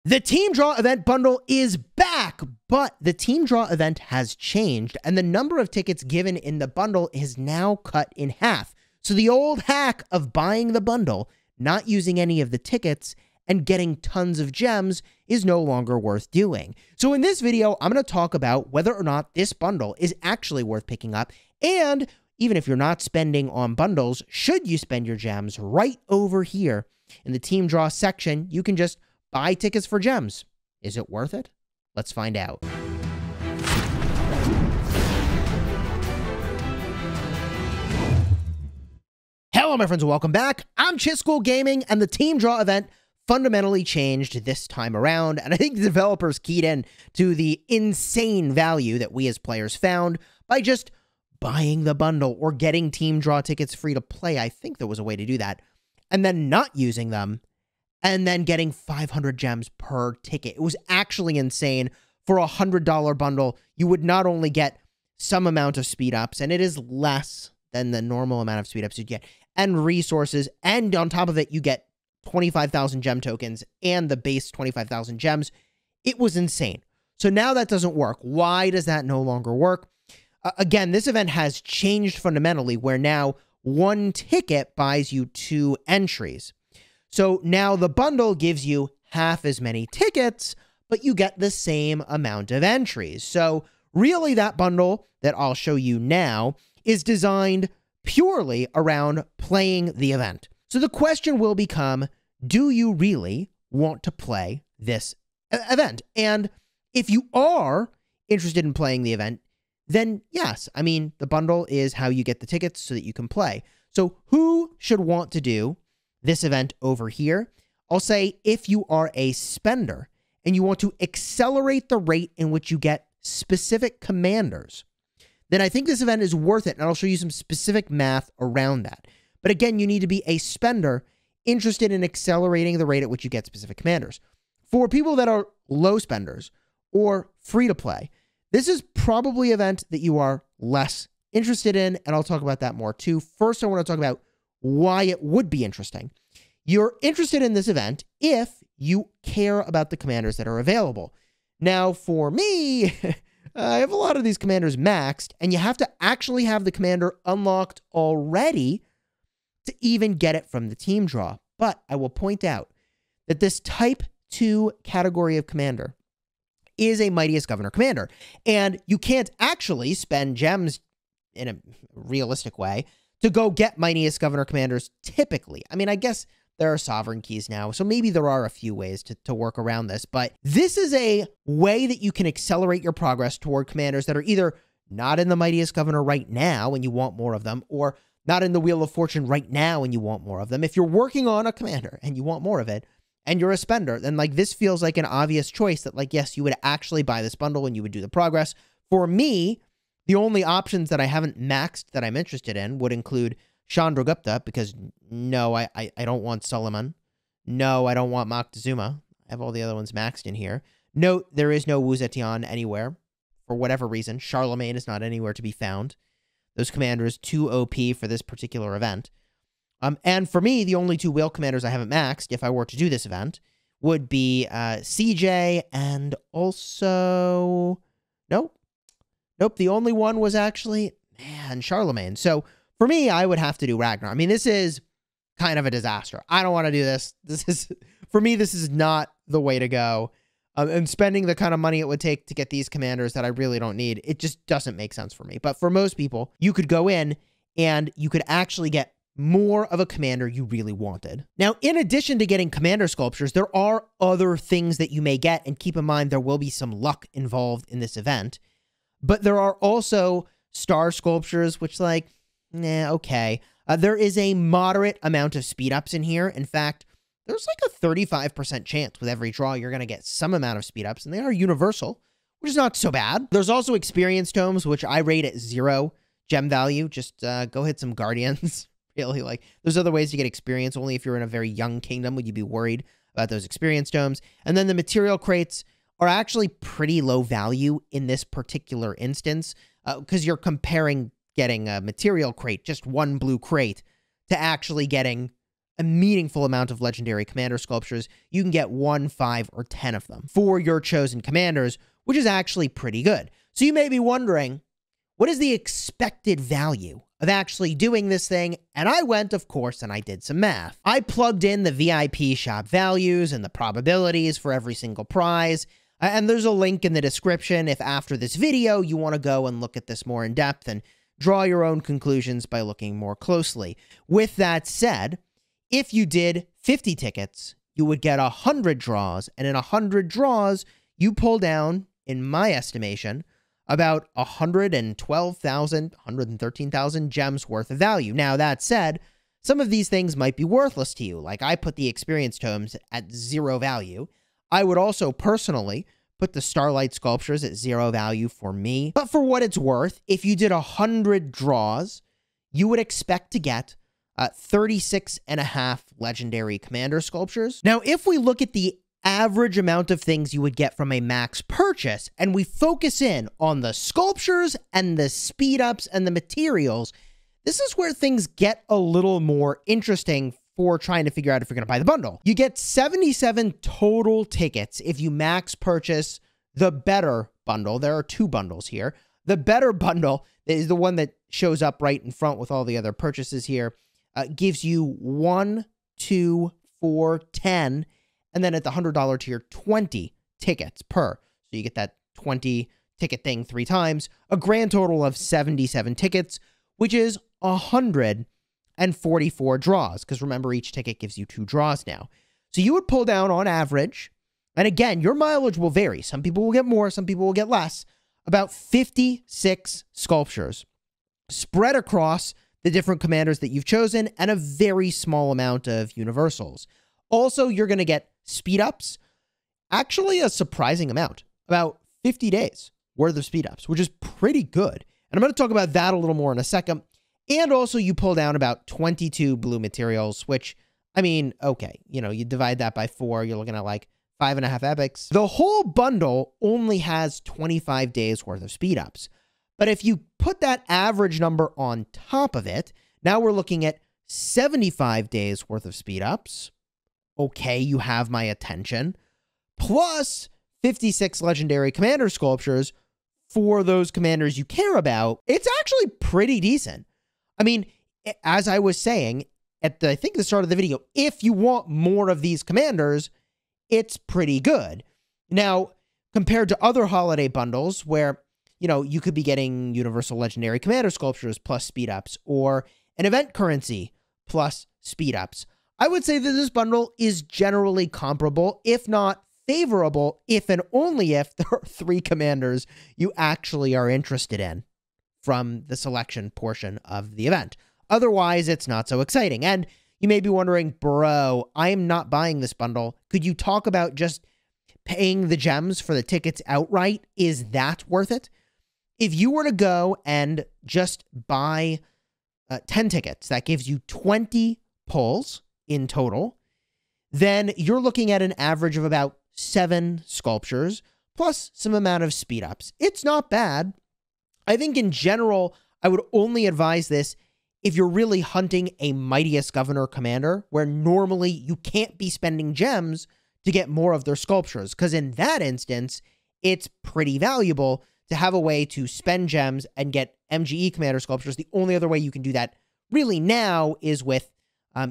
The Team Draw event bundle is back, but the Team Draw event has changed, and the number of tickets given in the bundle is now cut in half. So the old hack of buying the bundle, not using any of the tickets, and getting tons of gems is no longer worth doing. So in this video, I'm going to talk about whether or not this bundle is actually worth picking up, and even if you're not spending on bundles, should you spend your gems right over here in the Team Draw section? You can just buy tickets for gems. Is it worth it? Let's find out. Hello, my friends, and welcome back. I'm Chisgule Gaming, and the Team Draw event fundamentally changed this time around, and I think the developers keyed in to the insane value that we as players found by just buying the bundle or getting Team Draw tickets free to play. I think there was a way to do that, and then not using them, and then getting 500 gems per ticket. It was actually insane. For a $100 bundle, you would not only get some amount of speed ups, and it is less than the normal amount of speed ups you'd get, and resources, and on top of it, you get 25,000 gem tokens and the base 25,000 gems. It was insane. So now that doesn't work. Why does that no longer work? Again, this event has changed fundamentally, where now one ticket buys you 2 entries. So now the bundle gives you half as many tickets, but you get the same amount of entries. So really, that bundle that I'll show you now is designed purely around playing the event. So the question will become, do you really want to play this event? And if you are interested in playing the event, then yes, I mean, the bundle is how you get the tickets so that you can play. So who should want to do this event over here? I'll say if you are a spender and you want to accelerate the rate in which you get specific commanders, then I think this event is worth it, and I'll show you some specific math around that. But again, you need to be a spender interested in accelerating the rate at which you get specific commanders. For people that are low spenders or free to play, this is probably an event that you are less interested in, and I'll talk about that more too. First, I want to talk about why it would be interesting. You're interested in this event if you care about the commanders that are available. Now, for me, I have a lot of these commanders maxed, and you have to actually have the commander unlocked already to even get it from the Team Draw. But I will point out that this Type 2 category of commander is a Mightiest Governor commander, and you can't actually spend gems in a realistic way to go get Mightiest Governor commanders typically. I mean, I guess there are sovereign keys now, so maybe there are a few ways to work around this, but this is a way that you can accelerate your progress toward commanders that are either not in the Mightiest Governor right now and you want more of them, or not in the Wheel of Fortune right now and you want more of them. If you're working on a commander and you want more of it, and you're a spender, then like this feels like an obvious choice that like, yes, you would actually buy this bundle and you would do the progress. For me, the only options that I haven't maxed that I'm interested in would include Chandragupta, because no, I don't want Solomon. No, I don't want Moctezuma. I have all the other ones maxed in here. Note, there is no Wu Zetian anywhere. For whatever reason, Charlemagne is not anywhere to be found. Those commanders too OP for this particular event. And for me, the only 2 whale commanders I haven't maxed, if I were to do this event, would be CJ and also... Nope, the only one was actually, Charlemagne. So for me, I would have to do Ragnar. I mean, this is kind of a disaster. I don't want to do this. For me, this is not the way to go. And spending the kind of money it would take to get these commanders that I really don't need, it just doesn't make sense for me. But for most people, you could go in and you could actually get more of a commander you really wanted. Now, in addition to getting commander sculptures, there are other things that you may get, and keep in mind there will be some luck involved in this event. But there are also star sculptures, which like, okay. There is a moderate amount of speed ups in here. In fact, there's like a 35% chance with every draw you're going to get some amount of speed ups, and they are universal, which is not so bad. There's also experience tomes, which I rate at 0 gem value. Just go hit some guardians. Really, like, there's other ways to get experience. Only if you're in a very young kingdom would you be worried about those experience tomes. And then the material crates are actually pretty low value in this particular instance, because you're comparing getting a material crate, just 1 blue crate, to actually getting a meaningful amount of legendary commander sculptures, you can get 1, 5, or 10 of them for your chosen commanders, which is actually pretty good. So you may be wondering, what is the expected value of actually doing this thing? And I went, of course, and I did some math. I plugged in the VIP shop values and the probabilities for every single prize. And there's a link in the description if after this video you want to go and look at this more in depth and draw your own conclusions by looking more closely. With that said, if you did 50 tickets, you would get 100 draws. And in 100 draws, you pull down, in my estimation, about 112,000, 113,000 gems worth of value. Now, that said, some of these things might be worthless to you. Like I put the experience tomes at 0 value. I would also personally put the Starlight sculptures at 0 value for me. But for what it's worth, if you did 100 draws, you would expect to get 36.5 legendary commander sculptures. Now, if we look at the average amount of things you would get from a max purchase, and we focus in on the sculptures and the speed ups and the materials, this is where things get a little more interesting for trying to figure out if you're going to buy the bundle. You get 77 total tickets if you max purchase the better bundle. There are 2 bundles here. The better bundle is the one that shows up right in front with all the other purchases here. Gives you 1, 2, 4, 10, and then at the $100 tier, 20 tickets per. So you get that 20 ticket thing 3 times, a grand total of 77 tickets, which is 144 draws, because remember, each ticket gives you 2 draws now. So you would pull down on average, and again, your mileage will vary. Some people will get more, some people will get less, about 56 sculptures spread across the different commanders that you've chosen, and a very small amount of universals. Also, you're going to get speed ups, actually a surprising amount, about 50 days worth of speed ups, which is pretty good. And I'm going to talk about that a little more in a second. And also you pull down about 22 blue materials, which, I mean, okay, you know, you divide that by 4, you're looking at like 5.5 epics. The whole bundle only has 25 days worth of speed ups. But if you put that average number on top of it, now we're looking at 75 days worth of speed ups. Okay, you have my attention. Plus 56 legendary commander sculptures for those commanders you care about. It's actually pretty decent. I mean, as I was saying at I think the start of the video, if you want more of these commanders, it's pretty good. Now, compared to other holiday bundles where, you know, you could be getting universal legendary commander sculptures plus speed ups, or an event currency plus speed ups, I would say that this bundle is generally comparable, if not favorable, if and only if there are 3 commanders you actually are interested in from the selection portion of the event. Otherwise, it's not so exciting. And you may be wondering, bro, I am not buying this bundle. Could you talk about just paying the gems for the tickets outright? Is that worth it? If you were to go and just buy 10 tickets, that gives you 20 pulls in total, then you're looking at an average of about 7 sculptures plus some amount of speed ups. It's not bad. I think in general, I would only advise this if you're really hunting a Mightiest Governor commander, where normally you can't be spending gems to get more of their sculptures, because in that instance, it's pretty valuable to have a way to spend gems and get MGE commander sculptures. The only other way you can do that really now is with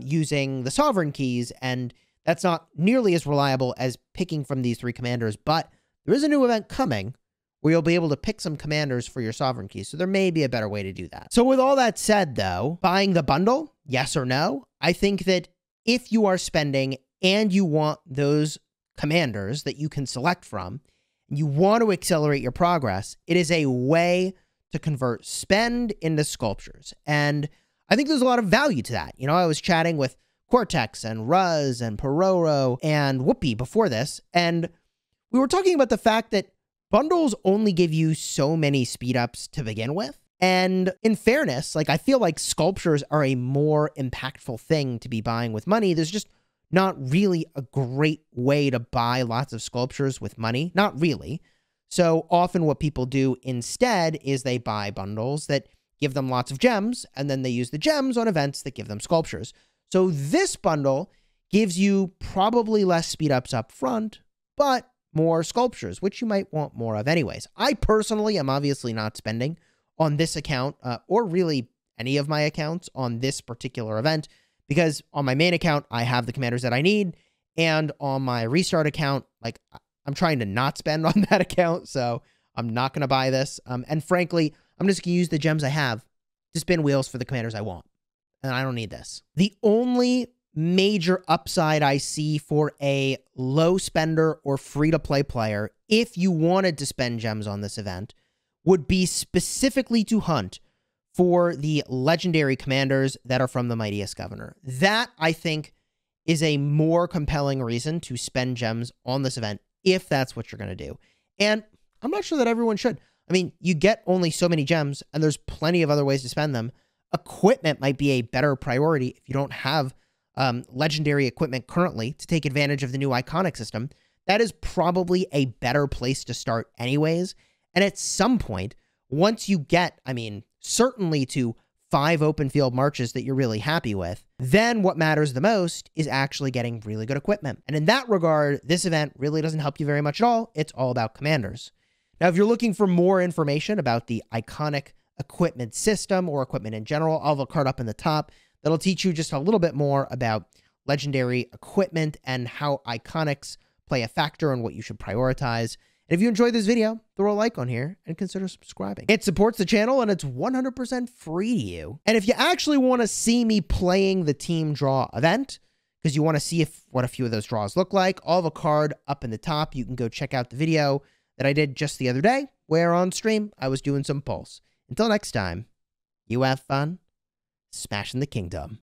using the sovereign keys, and that's not nearly as reliable as picking from these 3 commanders, but there is a new event coming where you'll be able to pick some commanders for your sovereign keys, so there may be a better way to do that. So with all that said, though, buying the bundle, yes or no? I think that if you are spending and you want those commanders that you can select from, you want to accelerate your progress, it is a way to convert spend into sculptures. And I think there's a lot of value to that. You know, I was chatting with Cortex and Ruz and Pororo and Whoopi before this, and we were talking about the fact that bundles only give you so many speed ups to begin with. And in fairness, like, I feel like sculptures are a more impactful thing to be buying with money. There's just not really a great way to buy lots of sculptures with money. Not really. So often what people do instead is they buy bundles that give them lots of gems, and then they use the gems on events that give them sculptures. So this bundle gives you probably less speed ups up front, but more sculptures, which you might want more of anyways. I personally am obviously not spending on this account or really any of my accounts on this particular event, because on my main account, I have the commanders that I need. And on my restart account, like, I'm trying to not spend on that account, so I'm not going to buy this. And frankly, I'm just going to use the gems I have to spin wheels for the commanders I want. And I don't need this. The only major upside I see for a low spender or free-to-play player, if you wanted to spend gems on this event, would be specifically to hunt for the legendary commanders that are from the Mightiest Governor. That, I think, is a more compelling reason to spend gems on this event if that's what you're going to do. And I'm not sure that everyone should. I mean, you get only so many gems, and there's plenty of other ways to spend them. Equipment might be a better priority if you don't have legendary equipment currently to take advantage of the new iconic system. That is probably a better place to start anyways. And at some point, once you get, I mean, certainly to 5 open field marches that you're really happy with, then what matters the most is actually getting really good equipment. And in that regard, this event really doesn't help you very much at all. It's all about commanders. Now, if you're looking for more information about the iconic equipment system or equipment in general, I'll have a card up in the top that'll teach you just a little bit more about legendary equipment and how iconics play a factor in what you should prioritize. And if you enjoyed this video, throw a like on here and consider subscribing. It supports the channel and it's 100% free to you. And if you actually want to see me playing the team draw event, because you want to see what a few of those draws look like, I'll have a card up in the top. You can go check out the video that I did just the other day, where on stream I was doing some polls. Until next time, you have fun smashing the kingdom.